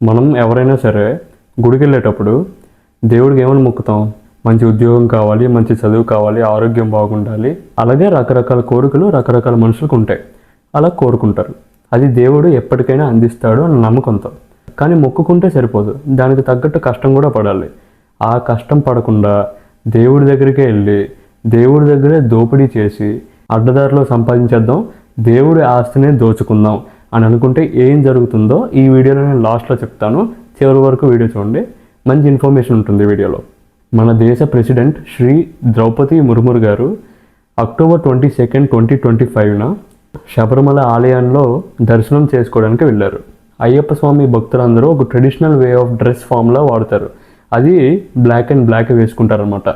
మనం ఎవరైనా సరే గుడికి వెళ్ళేటప్పుడు దేవుడికి ఏమని మొక్కుతాం? మంచి ఉద్యోగం కావాలి, మంచి చదువు కావాలి, ఆరోగ్యం బాగుండాలి. అలాగే రకరకాల కోరికలు రకరకాల మనుషులకు ఉంటాయి. అలా కోరుకుంటారు. అది దేవుడు ఎప్పటికైనా అందిస్తాడు అన్న నమ్మకంతో. కానీ మొక్కుకుంటే సరిపోదు, దానికి తగ్గట్టు కష్టం కూడా పడాలి. ఆ కష్టం పడకుండా దేవుడి దగ్గరికే వెళ్ళి దేవుడి దగ్గరే దోపిడీ చేసి అడ్డదారిలో సంపాదించేద్దాం, దేవుడి ఆస్తినే దోచుకుందాం అని అనుకుంటే ఏం జరుగుతుందో ఈ వీడియోలో నేను లాస్ట్లో చెప్తాను. చివరి వరకు వీడియో చూడండి, మంచి ఇన్ఫర్మేషన్ ఉంటుంది వీడియోలో. మన దేశ ప్రెసిడెంట్ శ్రీ ద్రౌపది ముర్ము గారు అక్టోబర్ 22, 2025న శబరిమల ఆలయంలో దర్శనం చేసుకోవడానికి వెళ్ళారు. అయ్యప్ప స్వామి భక్తులందరూ ఒక ట్రెడిషనల్ వే ఆఫ్ డ్రెస్ ఫామ్లో వాడతారు. అది బ్లాక్ అండ్ బ్లాక్ వేసుకుంటారనమాట.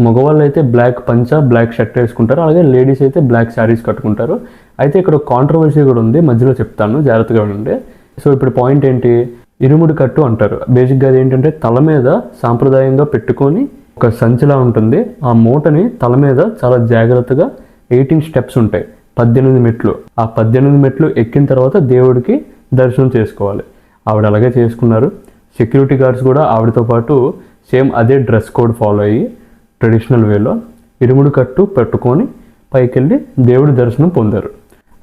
మగవాళ్ళు అయితే బ్లాక్ పంచా, బ్లాక్ షర్ట్ వేసుకుంటారు. అలాగే లేడీస్ అయితే బ్లాక్ శారీస్ కట్టుకుంటారు. అయితే ఇక్కడ కాంట్రవర్సీ కూడా ఉంది, మధ్యలో చెప్తాను, జాగ్రత్తగా ఉండండి. సో ఇప్పుడు పాయింట్ ఏంటి? ఇరుముడి కట్టు అంటారు. బేసిక్గా అది ఏంటంటే తల మీద సాంప్రదాయంగా పెట్టుకొని ఒక సంచిలా ఉంటుంది. ఆ మూటని తల మీద చాలా జాగ్రత్తగా 18 స్టెప్స్ ఉంటాయి, 18 మెట్లు. ఆ 18 మెట్లు ఎక్కిన తర్వాత దేవుడికి దర్శనం చేసుకోవాలి. ఆవిడ అలాగే చేసుకున్నారు. సెక్యూరిటీ గార్డ్స్ కూడా ఆవిడతో పాటు సేమ్ అదే డ్రెస్ కోడ్ ఫాలో అయ్యి ట్రెడిషనల్ వేలో ఇరుముడి కట్టు పెట్టుకొని పైకెళ్ళి దేవుడి దర్శనం పొందారు.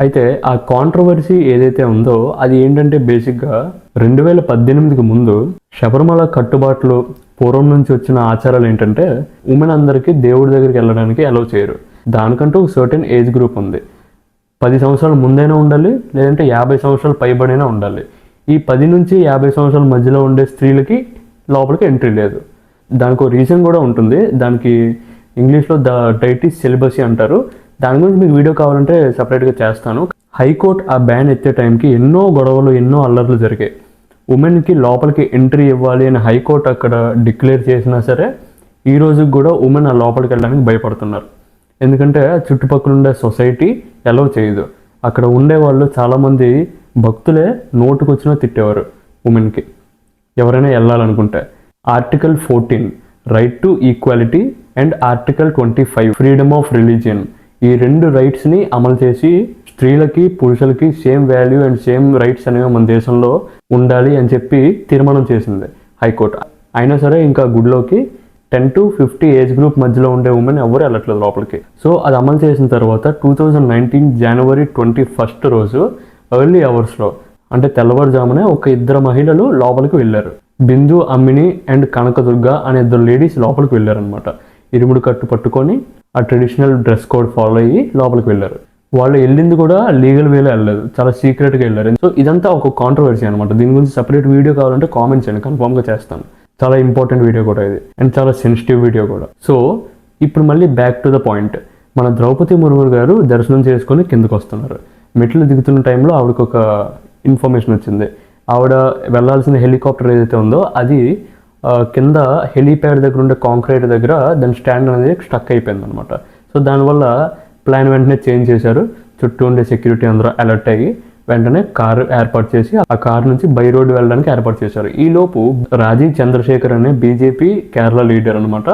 అయితే ఆ కాంట్రవర్సీ ఏదైతే ఉందో అది ఏంటంటే బేసిక్గా 2018కి ముందు శబరిమల కట్టుబాట్లు పూర్వం నుంచి వచ్చిన ఆచారాలు ఏంటంటే ఉమెన్ అందరికీ దేవుడి దగ్గరికి వెళ్ళడానికి అలౌ చేయరు. దానికంటూ ఒక సర్టెన్ ఏజ్ గ్రూప్ ఉంది. 10 సంవత్సరాల ముందైనా ఉండాలి, లేదంటే 50 సంవత్సరాలు పైబడైనా ఉండాలి. ఈ 10 నుంచి 50 సంవత్సరాల మధ్యలో ఉండే స్త్రీలకి లోపలికి ఎంట్రీ లేదు. దానికి ఒక రీజన్ కూడా ఉంటుంది. దానికి ఇంగ్లీష్లో ద డైటీ సిలబసీ అంటారు. దాని గురించి మీకు వీడియో కావాలంటే సపరేట్గా చేస్తాను. హైకోర్టు ఆ బ్యాన్ ఎత్తే టైంకి ఎన్నో గొడవలు, ఎన్నో అల్లర్లు జరిగాయి. ఉమెన్కి లోపలికి ఎంట్రీ ఇవ్వాలి అని హైకోర్టు అక్కడ డిక్లేర్ చేసినా సరే ఈ రోజుకి కూడా ఉమెన్ ఆ లోపలికి వెళ్ళడానికి భయపడుతున్నారు. ఎందుకంటే చుట్టుపక్కల ఉండే సొసైటీ అలౌ చేయదు. అక్కడ ఉండేవాళ్ళు చాలామంది భక్తులే నోటుకు వచ్చినా తిట్టేవారు ఉమెన్కి ఎవరైనా వెళ్ళాలనుకుంటే. Article 14 right to equality and article 25 freedom of religion, ఈ 2 రైట్స్ని అమలు చేసి స్త్రీలకి పురుషులకి same value and same rights అనేవి మన దేశంలో ఉండాలి అని చెప్పి తీర్మానం చేసింది హైకోర్టు. అయినా సరే ఇంకా గుడిలోకి 10 to 50 ఏజ్ గ్రూప్ మధ్యలో ఉండే ఉమెన్ ఎవరు వెళ్ళట్లేదు లోపలికి. సో అది అమలు చేసిన తర్వాత 2019 జనవరి 21 రోజు ఎర్లీ అవర్స్లో అంటే తెల్లవారుజామునే ఒక 2 మహిళలు లోపలికి వెళ్ళారు. బిందు, అమ్మిని అండ్ కనకదుర్గ అనే 2 లేడీస్ లోపలికి వెళ్ళారనమాట. ఇరుముడి కట్టు పట్టుకొని ఆ ట్రెడిషనల్ డ్రెస్ కోడ్ ఫాలో అయ్యి లోపలికి వెళ్ళారు. వాళ్ళు వెళ్ళింది కూడా లీగల్ వేలో వెళ్ళలేదు, చాలా సీక్రెట్గా వెళ్ళారు. సో ఇదంతా ఒక కాంట్రవర్సీ అనమాట. దీని గురించి సపరేట్ వీడియో కావాలంటే కామెంట్ చేయండి, కన్ఫామ్గా చేస్తాను. చాలా ఇంపార్టెంట్ వీడియో కూడా ఇది, అండ్ చాలా సెన్సిటివ్ వీడియో కూడా. సో ఇప్పుడు మళ్ళీ బ్యాక్ టు ద పాయింట్. మన ద్రౌపది ముర్ము గారు దర్శనం చేసుకొని కిందకు వస్తున్నారు. మెట్లు దిగుతున్న టైంలో ఆవిడకు ఒక ఇన్ఫర్మేషన్ వచ్చింది. ఆవిడ వెళ్ళాల్సిన హెలికాప్టర్ ఏదైతే ఉందో అది కింద హెలీప్యాడ్ దగ్గర ఉండే కాంక్రీట్ దగ్గర దాని స్టాండ్ అనేది స్టక్ అయిపోయింది అనమాట. సో దానివల్ల ప్లాన్ వెంటనే చేంజ్ చేశారు. చుట్టూ ఉండే సెక్యూరిటీ అందరూ అలర్ట్ అయ్యి వెంటనే కారు ఏర్పాటు చేసి ఆ కారు నుంచి బై రోడ్డు వెళ్ళడానికి ఏర్పాటు చేశారు. ఈలోపు రాజీవ్ చంద్రశేఖర్ అనే బీజేపీ కేరళ లీడర్ అనమాట,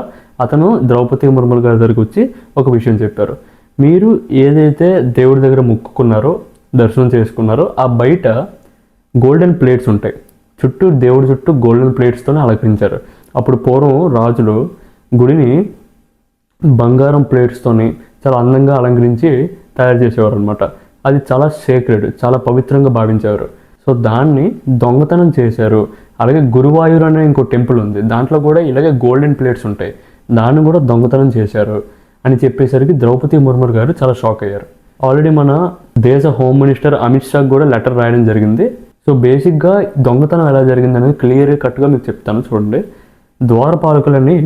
అతను ద్రౌపది ముర్ము గారి దగ్గరికి వచ్చి ఒక విషయం చెప్పారు. మీరు ఏదైతే దేవుడి దగ్గర మొక్కుకున్నారో, దర్శనం చేసుకున్నారో ఆ బయట గోల్డెన్ ప్లేట్స్ ఉంటాయి, చుట్టూ దేవుడి చుట్టూ గోల్డెన్ ప్లేట్స్తోనే అలంకరించారు. అప్పుడు పూర్వం రాజులు గుడిని బంగారం ప్లేట్స్తోని చాలా అందంగా అలంకరించి తయారు చేసేవారు అనమాట. అది చాలా సేక్రెడ్, చాలా పవిత్రంగా భావించేవారు. సో దాన్ని దొంగతనం చేశారు. అలాగే గురువాయూర్ అనే ఇంకో టెంపుల్ ఉంది, దాంట్లో కూడా ఇలాగే గోల్డెన్ ప్లేట్స్ ఉంటాయి, దాన్ని కూడా దొంగతనం చేశారు అని చెప్పేసరికి ద్రౌపది ముర్ము గారు చాలా షాక్ అయ్యారు. ఆల్రెడీ మన దేశ హోమ్ మినిస్టర్ అమిత్ షా కూడా లెటర్ రాయడం జరిగింది. సో బేసిక్గా దొంగతనం ఎలా జరిగింది అనేది క్లియర్ కట్గా మీకు చెప్తాను చూడండి. ద్వారపాలకులని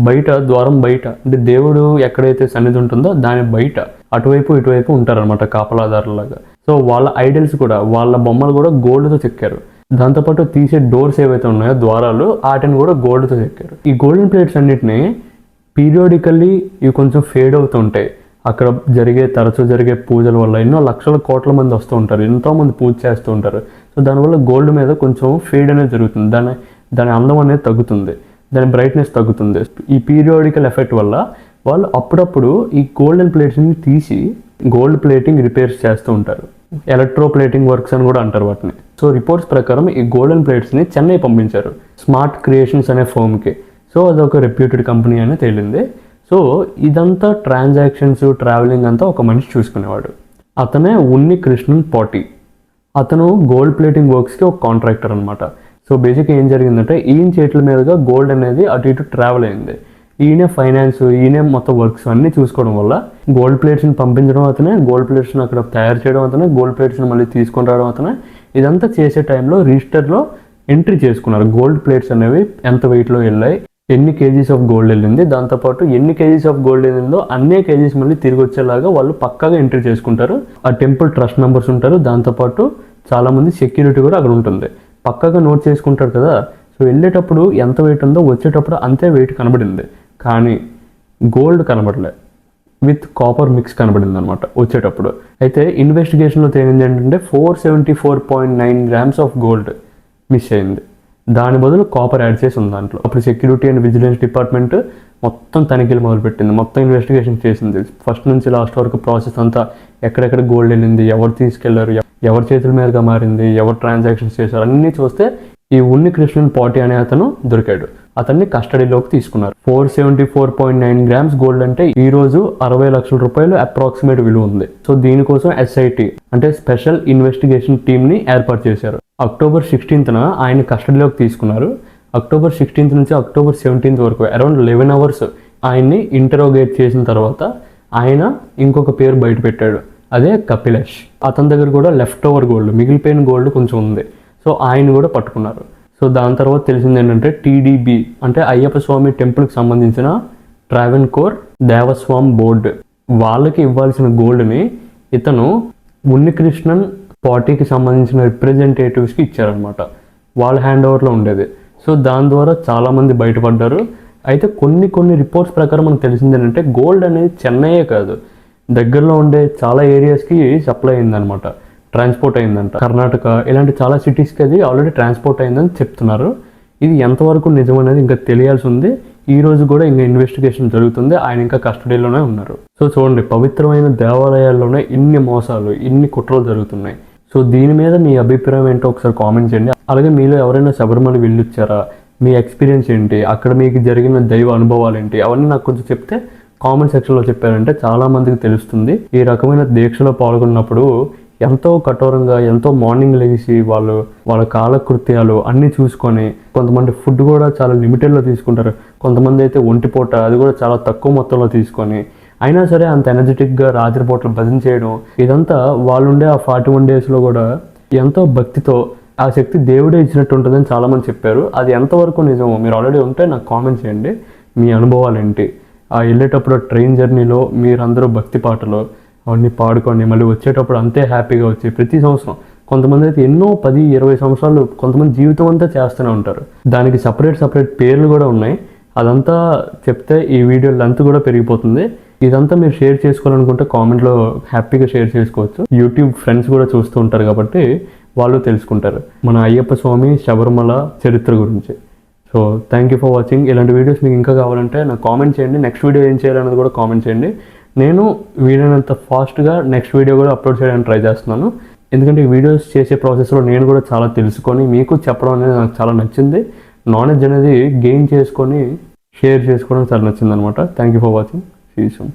బయట, ద్వారం బయట అంటే దేవుడు ఎక్కడైతే సన్నిధి ఉంటుందో దాని బయట అటువైపు ఇటువైపు ఉంటారనమాట కాపలాదారులాగా. సో వాళ్ళ ఐడల్స్ కూడా, వాళ్ళ బొమ్మలు కూడా గోల్డ్తో చెక్కారు. దాంతోపాటు తీసే డోర్స్ ఏవైతే ఉన్నాయో ద్వారాలు, వాటిని కూడా గోల్డ్తో చెక్కారు. ఈ గోల్డెన్ ప్లేట్స్ అన్నిటిని పీరియాడికల్లీ ఇవి కొంచెం ఫేడ్ అవుతూ ఉంటాయి. అక్కడ తరచూ జరిగే పూజల వల్ల ఎన్నో లక్షల కోట్ల మంది వస్తూ ఉంటారు, ఎంతోమంది పూజ చేస్తూ ఉంటారు. సో దానివల్ల గోల్డ్ మీద కొంచెం ఫేడ్ అనేది జరుగుతుంది, దాని అందం అనేది తగ్గుతుంది, దాని బ్రైట్నెస్ తగ్గుతుంది. ఈ పీరియాడికల్ ఎఫెక్ట్ వల్ల వాళ్ళు అప్పుడప్పుడు ఈ గోల్డెన్ ప్లేట్స్ని తీసి గోల్డ్ ప్లేటింగ్ రిపేర్స్ చేస్తూ ఉంటారు. ఎలక్ట్రోప్లేటింగ్ వర్క్స్ అని కూడా అంటారు వాటిని. సో రిపోర్ట్స్ ప్రకారం ఈ గోల్డెన్ ప్లేట్స్ని చెన్నై పంపించారు స్మార్ట్ క్రియేషన్స్ అనే ఫర్మ్కి. సో అదొక రెప్యూటెడ్ కంపెనీ అని తేలింది. సో ఇదంతా ట్రాన్సాక్షన్స్ ట్రావెలింగ్ అంతా ఒక మనిషి చూసుకునేవాడు. అతనే ఉన్ని కృష్ణన్ పాటి. అతను గోల్డ్ ప్లేటింగ్ వర్క్స్కి ఒక కాంట్రాక్టర్ అనమాట. సో బేసిక్గా ఏం జరిగిందంటే ఈయన చేతుల మీదుగా గోల్డ్ అనేది అటు ఇటు ట్రావెల్ అయింది. ఈయనే ఫైనాన్స్, ఈయనే మొత్తం వర్క్స్ అన్నీ చూసుకోవడం వల్ల గోల్డ్ ప్లేట్స్ని పంపించడం అతనే, గోల్డ్ ప్లేట్స్ని అక్కడ తయారు చేయడం అతనే, గోల్డ్ ప్లేట్స్ని మళ్ళీ తీసుకొని రావడం అతనే. ఇదంతా చేసే టైంలో రిజిస్టర్లో ఎంట్రీ చేసుకున్నారు గోల్డ్ ప్లేట్స్ అనేవి ఎంత వెయిట్లో వెళ్ళాయి, ఎన్ని కేజీస్ ఆఫ్ గోల్డ్ వెళ్ళింది, దాంతోపాటు ఎన్ని కేజీస్ ఆఫ్ గోల్డ్ వెళ్ళిందో అన్నే కేజీస్ మళ్ళీ తిరిగి వచ్చేలాగా వాళ్ళు పక్కాగా ఎంట్రీ చేసుకుంటారు. ఆ టెంపుల్ ట్రస్ట్ మెంబర్స్ ఉంటారు, దాంతోపాటు చాలామంది సెక్యూరిటీ కూడా అక్కడ ఉంటుంది. పక్కాగా నోట్ చేసుకుంటారు కదా. సో వెళ్ళేటప్పుడు ఎంత వెయిట్ ఉందో వచ్చేటప్పుడు అంతే వెయిట్ కనబడింది, కానీ గోల్డ్ కనబడలే, విత్ కాపర్ మిక్స్ కనబడింది అనమాట వచ్చేటప్పుడు. అయితే ఇన్వెస్టిగేషన్లో తేలింది ఏంటంటే 474.9 grams ఆఫ్ గోల్డ్ మిస్ అయింది. దాని బదులు కాపర్ యాడ్ చేసి ఉంది దాంట్లో. అప్పుడు సెక్యూరిటీ అండ్ విజిలెన్స్ డిపార్ట్మెంట్ మొత్తం తనిఖీలు మొదలుపెట్టింది, మొత్తం ఇన్వెస్టిగేషన్ చేసింది. ఫస్ట్ నుంచి లాస్ట్ వరకు ప్రాసెస్ అంతా, ఎక్కడెక్కడ గోల్డ్ వెళ్ళింది, ఎవరు తీసుకెళ్లారు, ఎవరి చేతుల మీదుగా మారింది, ఎవరు ట్రాన్సాక్షన్స్ చేశారు అన్నీ చూస్తే ఈ ఉన్ని కృష్ణన్ పాటి అనే అతను దొరికాడు. అతన్ని కస్టడీలోకి తీసుకున్నారు. 474.9 grams గోల్డ్ అంటే ఈ రోజు 60 లక్షల రూపాయలు అప్రాక్సిమేట్ విలువ ఉంది. సో దీనికోసం SIT అంటే స్పెషల్ ఇన్వెస్టిగేషన్ టీమ్ని ఏర్పాటు చేశారు. అక్టోబర్ 16న ఆయన కస్టడీలోకి తీసుకున్నారు. అక్టోబర్ 16th నుంచి అక్టోబర్ 17th వరకు అరౌండ్ 11 hours ఆయన్ని ఇంటరోగేట్ చేసిన తర్వాత ఆయన ఇంకొక పేరు బయట పెట్టాడు, అదే కపిలేష్. అతని దగ్గర కూడా లెఫ్ట్ ఓవర్ గోల్డ్, మిగిలిపోయిన గోల్డ్ కొంచెం ఉంది. సో ఆయన కూడా పట్టుకున్నారు. సో దాని తర్వాత తెలిసింది ఏంటంటే TDB అంటే అయ్యప్ప స్వామి టెంపుల్కి సంబంధించిన ట్రావెన్కోర్ దేవస్వామ్ బోర్డు వాళ్ళకి ఇవ్వాల్సిన గోల్డ్ని ఇతను ఉన్ని కృష్ణన్ పార్టీకి సంబంధించిన రిప్రజెంటేటివ్స్కి ఇచ్చారనమాట. వాళ్ళ హ్యాండ్ ఓవర్లో ఉండేది. సో దాని ద్వారా చాలామంది బయటపడ్డారు. అయితే కొన్ని రిపోర్ట్స్ ప్రకారం మనకు తెలిసింది ఏంటంటే గోల్డ్ అనేది చెన్నైయే కాదు, దగ్గరలో ఉండే చాలా ఏరియాస్కి సప్లై అయిందనమాట, ట్రాన్స్పోర్ట్ అయిందంట. కర్ణాటక ఇలాంటి చాలా సిటీస్కి అది ఆల్రెడీ ట్రాన్స్పోర్ట్ అయిందని చెప్తున్నారు. ఇది ఎంతవరకు నిజం అనేది ఇంకా తెలియాల్సి ఉంది. ఈ రోజు కూడా ఇంకా ఇన్వెస్టిగేషన్ జరుగుతుంది, ఆయన ఇంకా కస్టడీలోనే ఉన్నారు. సో చూడండి, పవిత్రమైన దేవాలయాల్లోనే ఇన్ని మోసాలు, ఇన్ని కుట్రలు జరుగుతున్నాయి. సో దీని మీద మీ అభిప్రాయం ఏంటో ఒకసారి కామెంట్ చేయండి. అలాగే మీలో ఎవరైనా శబరిమల వెళ్ళొచ్చారా, మీ ఎక్స్పీరియన్స్ ఏంటి, అక్కడ మీకు జరిగిన దైవ అనుభవాలు ఏంటి, అవన్నీ నాకు కొంచెం చెప్తే కామెంట్ సెక్షన్లో చెప్పారంటే చాలామందికి తెలుస్తుంది. ఈ రకమైన దీక్షలో పాల్గొన్నప్పుడు ఎంతో కఠోరంగా, ఎంతో మార్నింగ్ లేచి వాళ్ళ కాలకృత్యాలు అన్నీ చూసుకొని, కొంతమంది ఫుడ్ కూడా చాలా లిమిటెడ్లో తీసుకుంటారు, కొంతమంది అయితే ఒంటిపూట అది కూడా చాలా తక్కువ మొత్తంలో తీసుకొని, అయినా సరే అంత ఎనర్జెటిక్గా రాత్రిపూటలు భజన చేయడం, ఇదంతా వాళ్ళుండే ఆ 41 daysలో కూడా ఎంతో భక్తితో, ఆ శక్తి దేవుడే ఇచ్చినట్టు ఉంటుందని చాలామంది చెప్పారు. అది ఎంతవరకు నిజమో మీరు ఆల్రెడీ ఉంటే నాకు కామెంట్ చేయండి, మీ అనుభవాలు ఏంటి. ఆ వెళ్ళేటప్పుడు ట్రైన్ జర్నీలో మీరందరూ భక్తి పాటలు అవన్నీ పాడుకొని మళ్ళీ వచ్చేటప్పుడు అంతే హ్యాపీగా వచ్చి ప్రతి సంవత్సరం కొంతమంది అయితే ఎన్నో 10-20 సంవత్సరాలు కొంతమంది జీవితం అంతా చేస్తూనే ఉంటారు. దానికి సపరేట్ పేర్లు కూడా ఉన్నాయి. అదంతా చెప్తే ఈ వీడియో లెంత్ కూడా పెరిగిపోతుంది. ఇదంతా మీరు షేర్ చేసుకోవాలనుకుంటే కామెంట్లో హ్యాపీగా షేర్ చేసుకోవచ్చు. యూట్యూబ్ ఫ్రెండ్స్ కూడా చూస్తూ ఉంటారు కాబట్టి వాళ్ళు తెలుసుకుంటారు మన అయ్యప్ప స్వామి శబరిమల చరిత్ర గురించి. So thank you for watching. ఇలాంటి వీడియోస్ మీకు ఇంకా కావాలంటే నాకు కామెంట్ చేయండి. నెక్స్ట్ వీడియో ఏం చేయాలనేది కూడా కామెంట్ చేయండి. నేను వీడియోనంత ఫాస్ట్గా నెక్స్ట్ వీడియో కూడా అప్లోడ్ చేయడానికి ట్రై చేస్తున్నాను. ఎందుకంటే ఈ వీడియోస్ చేసే ప్రాసెస్లో నేను కూడా చాలా తెలుసుకొని మీకు చెప్పడం అనేది నాకు చాలా నచ్చింది. నాలెడ్జ్ అనేది గెయిన్ చేసుకొని షేర్ చేసుకోవడం చాలా నచ్చింది అనమాట. Thank you for watching. See you soon.